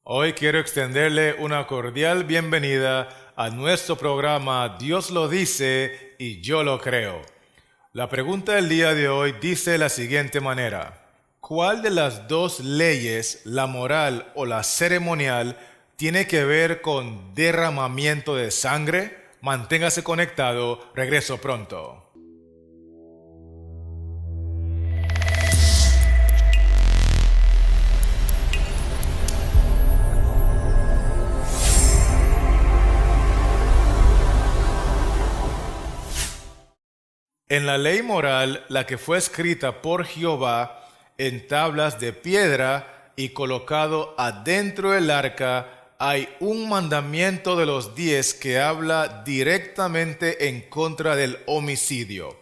Hoy quiero extenderle una cordial bienvenida a nuestro programa Dios lo dice y yo lo creo. La pregunta del día de hoy dice de la siguiente manera: ¿cuál de las dos leyes, la moral o la ceremonial, tiene que ver con derramamiento de sangre? Manténgase conectado, regreso pronto. En la ley moral, la que fue escrita por Jehová en tablas de piedra y colocado adentro del arca, hay un mandamiento de los 10 que habla directamente en contra del homicidio.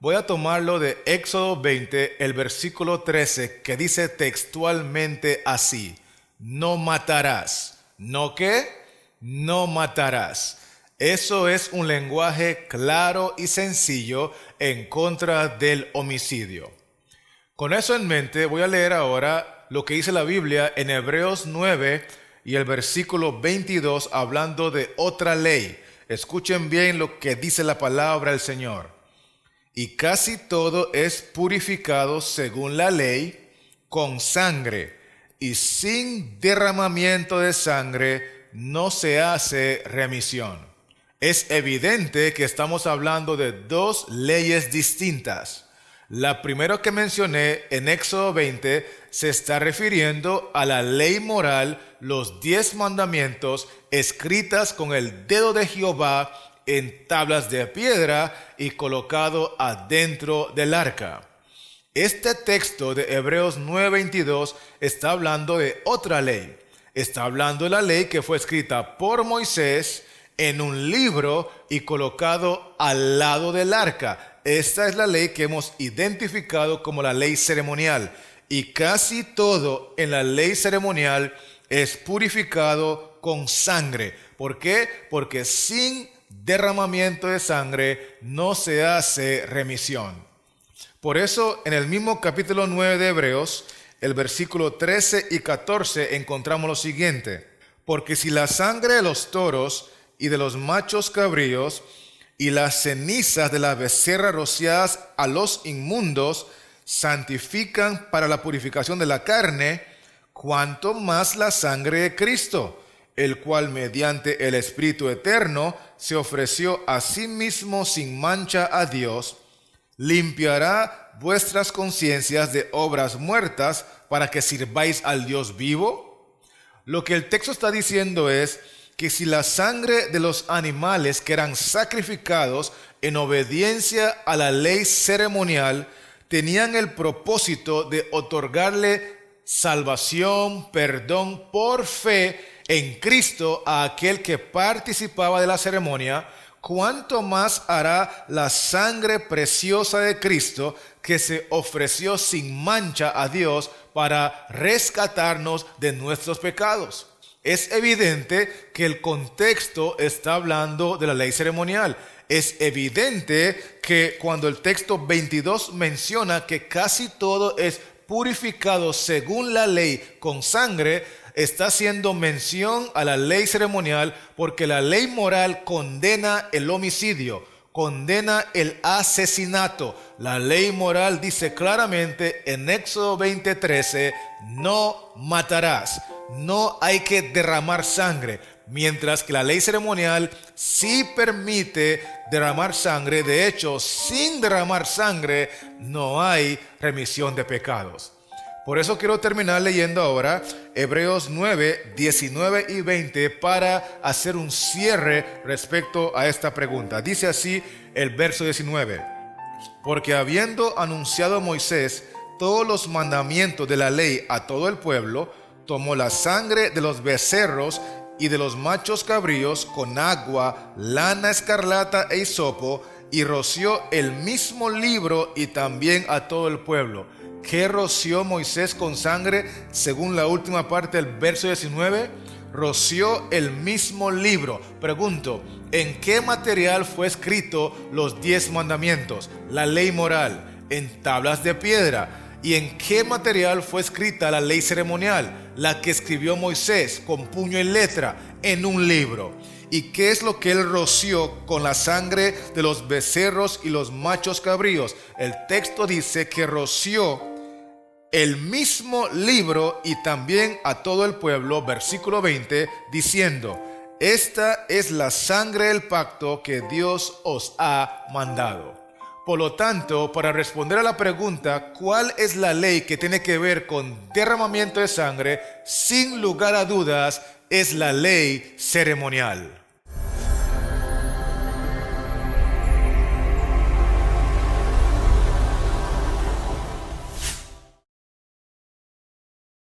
Voy a tomarlo de Éxodo 20, el versículo 13, que dice textualmente así: no matarás. ¿No qué? No matarás. Eso es un lenguaje claro y sencillo en contra del homicidio. Con eso en mente, voy a leer ahora lo que dice la Biblia en Hebreos 9 y el versículo 22, hablando de otra ley. Escuchen bien lo que dice la palabra del Señor. Y casi todo es purificado según la ley con sangre, y sin derramamiento de sangre no se hace remisión. Es evidente que estamos hablando de dos leyes distintas. La primera que mencioné en Éxodo 20 se está refiriendo a la ley moral, los 10 mandamientos escritas con el dedo de Jehová en tablas de piedra y colocado adentro del arca. Este texto de Hebreos 9:22 está hablando de otra ley. Está hablando de la ley que fue escrita por Moisés en un libro y colocado al lado del arca. Esta es la ley que hemos identificado como la ley ceremonial. Y casi todo en la ley ceremonial es purificado con sangre. ¿Por qué? Porque sin derramamiento de sangre no se hace remisión. Por eso en el mismo capítulo 9 de Hebreos, el versículo 13 y 14 encontramos lo siguiente: porque si la sangre de los toros y de los machos cabríos y las cenizas de las becerras rociadas a los inmundos santifican para la purificación de la carne, cuanto más la sangre de Cristo, el cual mediante el Espíritu eterno se ofreció a sí mismo sin mancha a Dios, limpiará vuestras conciencias de obras muertas para que sirváis al Dios vivo. Lo que el texto está diciendo es que si la sangre de los animales que eran sacrificados en obediencia a la ley ceremonial tenían el propósito de otorgarle salvación, perdón por fe en Cristo a aquel que participaba de la ceremonia, ¿cuánto más hará la sangre preciosa de Cristo, que se ofreció sin mancha a Dios para rescatarnos de nuestros pecados? Es evidente que el contexto está hablando de la ley ceremonial. Es evidente que cuando el texto 22 menciona que casi todo es purificado según la ley con sangre, está haciendo mención a la ley ceremonial, porque la ley moral condena el homicidio, condena el asesinato. La ley moral dice claramente en Éxodo 20:13, no matarás. No hay que derramar sangre, mientras que la ley ceremonial sí permite derramar sangre. De hecho, sin derramar sangre no hay remisión de pecados. Por eso quiero terminar leyendo ahora Hebreos 9, 19 y 20 para hacer un cierre respecto a esta pregunta. Dice así el verso 19: porque habiendo anunciado Moisés todos los mandamientos de la ley a todo el pueblo, tomó la sangre de los becerros y de los machos cabríos con agua, lana escarlata e hisopo, y roció el mismo libro y también a todo el pueblo. ¿Qué roció Moisés con sangre? Según la última parte del verso 19, roció el mismo libro. Pregunto, ¿en qué material fue escrito los 10 mandamientos? La ley moral, en tablas de piedra. ¿Y en qué material fue escrita la ley ceremonial? La que escribió Moisés con puño y letra en un libro. ¿Y qué es lo que él roció con la sangre de los becerros y los machos cabríos? El texto dice que roció el mismo libro y también a todo el pueblo, versículo 20, diciendo: esta es la sangre del pacto que Dios os ha mandado. Por lo tanto, para responder a la pregunta, ¿cuál es la ley que tiene que ver con derramamiento de sangre? Sin lugar a dudas, es la ley ceremonial.